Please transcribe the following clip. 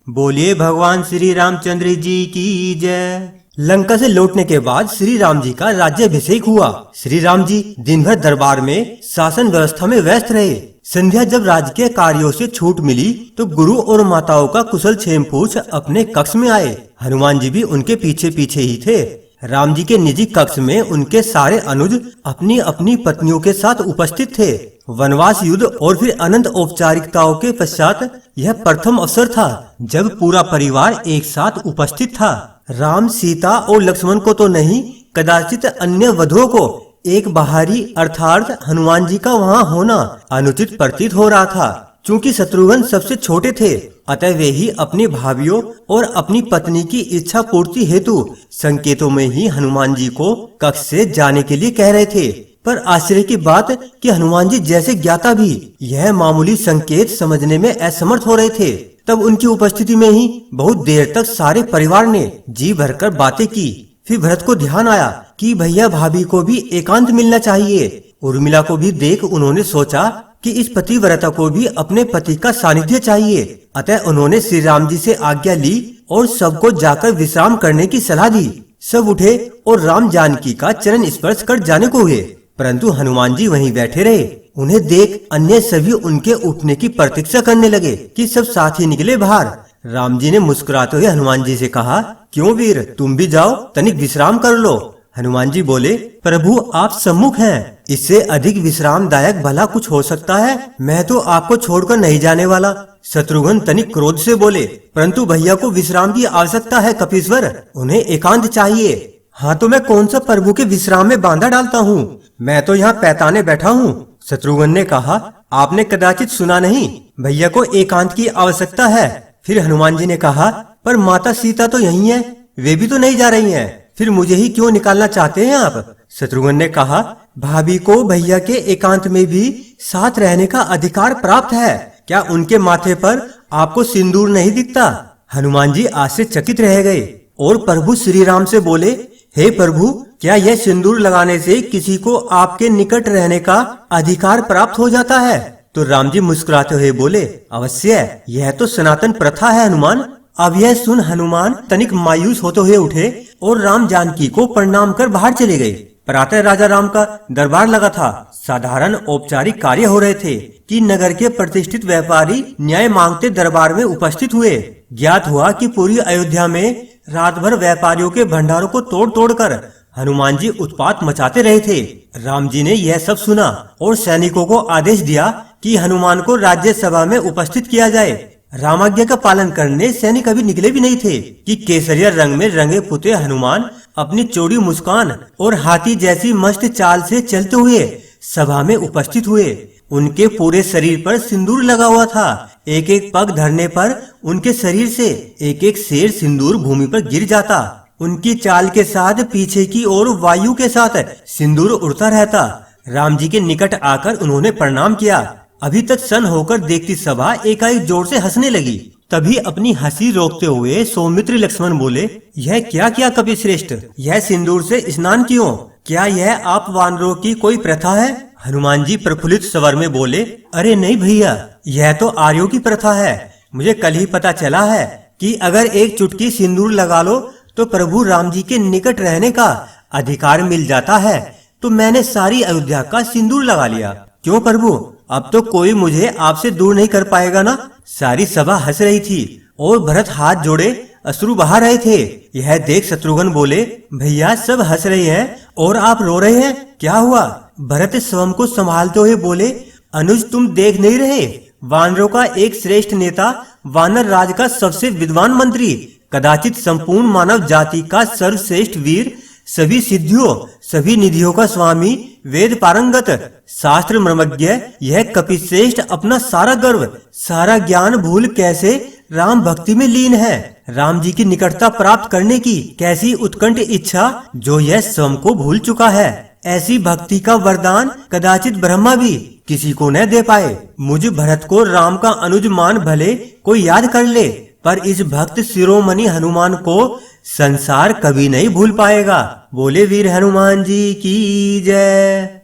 बोलिए भगवान श्री रामचंद्र जी की जय। लंका से लौटने के बाद श्री राम जी का राज्याभिषेक हुआ। श्री राम जी दिन भर दरबार में शासन व्यवस्था में व्यस्त रहे। संध्या जब राजकीय कार्यों से छूट मिली तो गुरु और माताओं का कुशल क्षेम पूछ अपने कक्ष में आए। हनुमान जी भी उनके पीछे पीछे ही थे। राम जी के निजी कक्ष में उनके सारे अनुज अपनी अपनी पत्नियों के साथ उपस्थित थे। वनवास युद्ध और फिर अनंत औपचारिकताओं के पश्चात यह प्रथम अवसर था जब पूरा परिवार एक साथ उपस्थित था। राम, सीता और लक्ष्मण को तो नहीं, कदाचित अन्य वधुओं को एक बाहरी अर्थात हनुमान जी का वहाँ होना अनुचित प्रतीत हो रहा था। चूंकि शत्रुघ्न सबसे छोटे थे, अतः वे ही अपनी भाभियों और अपनी पत्नी की इच्छा पूर्ति हेतु संकेतों में ही हनुमान जी को कक्ष से जाने के लिए कह रहे थे। पर आश्चर्य की बात कि हनुमान जी जैसे ज्ञाता भी यह मामूली संकेत समझने में असमर्थ हो रहे थे। तब उनकी उपस्थिति में ही बहुत देर तक सारे परिवार ने जी भरकर बातें की। फिर भरत को ध्यान आया कि भैया भाभी को भी एकांत मिलना चाहिए। उर्मिला को भी देख उन्होंने सोचा कि इस पतिव्रता को भी अपने पति का सानिध्य चाहिए। अतः उन्होंने श्री राम जी से आज्ञा ली और सबको जाकर विश्राम करने की सलाह दी। सब उठे और राम जानकी का चरण स्पर्श कर जाने को हुए, परंतु हनुमान जी वहीं बैठे रहे। उन्हें देख अन्य सभी उनके उठने की प्रतीक्षा करने लगे कि सब साथ ही निकले बाहर। राम जी ने मुस्कुराते हुए हनुमान जी से कहा, क्यों वीर, तुम भी जाओ, तनिक विश्राम कर लो। हनुमान जी बोले, प्रभु आप सम्मुख हैं, इससे अधिक विश्रामदायक भला कुछ हो सकता है? मैं तो आपको छोड़कर नहीं जाने वाला। शत्रुघ्न तनिक क्रोध से बोले, परंतु भैया को विश्राम की आवश्यकता है कपीश्वर, उन्हें एकांत चाहिए। हाँ तो मैं कौन सा प्रभु के विश्राम में बांधा डालता हूँ, मैं तो यहाँ पैताने बैठा हूँ। शत्रुघ्न ने कहा, आपने कदाचित सुना नहीं, भैया को एकांत की आवश्यकता है। फिर हनुमान जी ने कहा, पर माता सीता तो यही है, वे भी तो नहीं जा रही हैं, फिर मुझे ही क्यों निकालना चाहते हैं आप? शत्रुघ्न ने कहा, भाभी को भैया के एकांत में भी साथ रहने का अधिकार प्राप्त है, क्या उनके माथे पर आपको सिंदूर नहीं दिखता? हनुमान जी आश्चर्यचकित रह गए और प्रभु श्री राम से बोले, हे प्रभु, क्या यह सिंदूर लगाने से किसी को आपके निकट रहने का अधिकार प्राप्त हो जाता है? तो राम जी मुस्कुराते हुए बोले, अवश्य, यह तो सनातन प्रथा है हनुमान। अब यह सुन हनुमान तनिक मायूस होते हुए उठे और राम जानकी को प्रणाम कर बाहर चले गए। प्रातः राजा राम का दरबार लगा था। साधारण औपचारिक कार्य हो रहे थे कि नगर के प्रतिष्ठित व्यापारी न्याय मांगते दरबार में उपस्थित हुए। ज्ञात हुआ कि पूरी अयोध्या में रात भर व्यापारियों के भंडारों को तोड़ तोड़ कर हनुमान जी उत्पात मचाते रहे थे। राम जी ने यह सब सुना और सैनिकों को आदेश दिया कि हनुमान को राज्यसभा में उपस्थित किया जाए। रामाज्ञा का पालन करने सैनिक अभी निकले भी नहीं थे कि केसरिया रंग में रंगे पुते हनुमान अपनी चौड़ी मुस्कान और हाथी जैसी मस्त चाल से चलते हुए सभा में उपस्थित हुए। उनके पूरे शरीर पर सिंदूर लगा हुआ था। एक एक पग धरने पर उनके शरीर से एक एक शेर सिंदूर भूमि पर गिर जाता। उनकी चाल के साथ पीछे की ओर वायु के साथ सिंदूर उड़ता रहता। राम जी के निकट आकर उन्होंने प्रणाम किया। अभी तक सन्न होकर देखती सभा एकाएक जोर से हंसने लगी। तभी अपनी हंसी रोकते हुए सौमित्र लक्ष्मण बोले, यह क्या किया कपिश्रेष्ठ, यह सिंदूर से स्नान क्यों? क्या यह आप वानरों की कोई प्रथा है? हनुमान जी प्रफुल्लित स्वर में बोले, अरे नहीं भैया, यह तो आर्यों की प्रथा है। मुझे कल ही पता चला है कि अगर एक चुटकी सिंदूर लगा लो तो प्रभु राम जी के निकट रहने का अधिकार मिल जाता है। तो मैंने सारी अयोध्या का सिंदूर लगा लिया। क्यों प्रभु, अब तो कोई मुझे आपसे दूर नहीं कर पाएगा ना? सारी सभा हंस रही थी और भरत हाथ जोड़े अश्रु बहा रहे थे। यह देख शत्रुघ्न बोले, भैया सब हंस रहे हैं और आप रो रहे हैं, क्या हुआ? भरत स्वयं को संभालते हुए बोले, अनुज तुम देख नहीं रहे, वानरों का एक श्रेष्ठ नेता, वानर राज का सबसे विद्वान मंत्री, कदाचित संपूर्ण मानव जाति का सर्वश्रेष्ठ वीर, सभी सिद्धियों सभी निधियों का स्वामी, वेद पारंगत, शास्त्र मर्मज्ञ, यह कपिश्रेष्ठ अपना सारा गर्व सारा ज्ञान भूल कैसे राम भक्ति में लीन है। राम जी की निकटता प्राप्त करने की कैसी उत्कंठ इच्छा जो यह स्वयं को भूल चुका है। ऐसी भक्ति का वरदान कदाचित ब्रह्मा भी किसी को न दे पाए। मुझ भरत को राम का अनुज मान भले कोई याद कर ले, पर इस भक्त शिरोमणि हनुमान को संसार कभी नहीं भूल पाएगा। बोले वीर हनुमान जी की जय।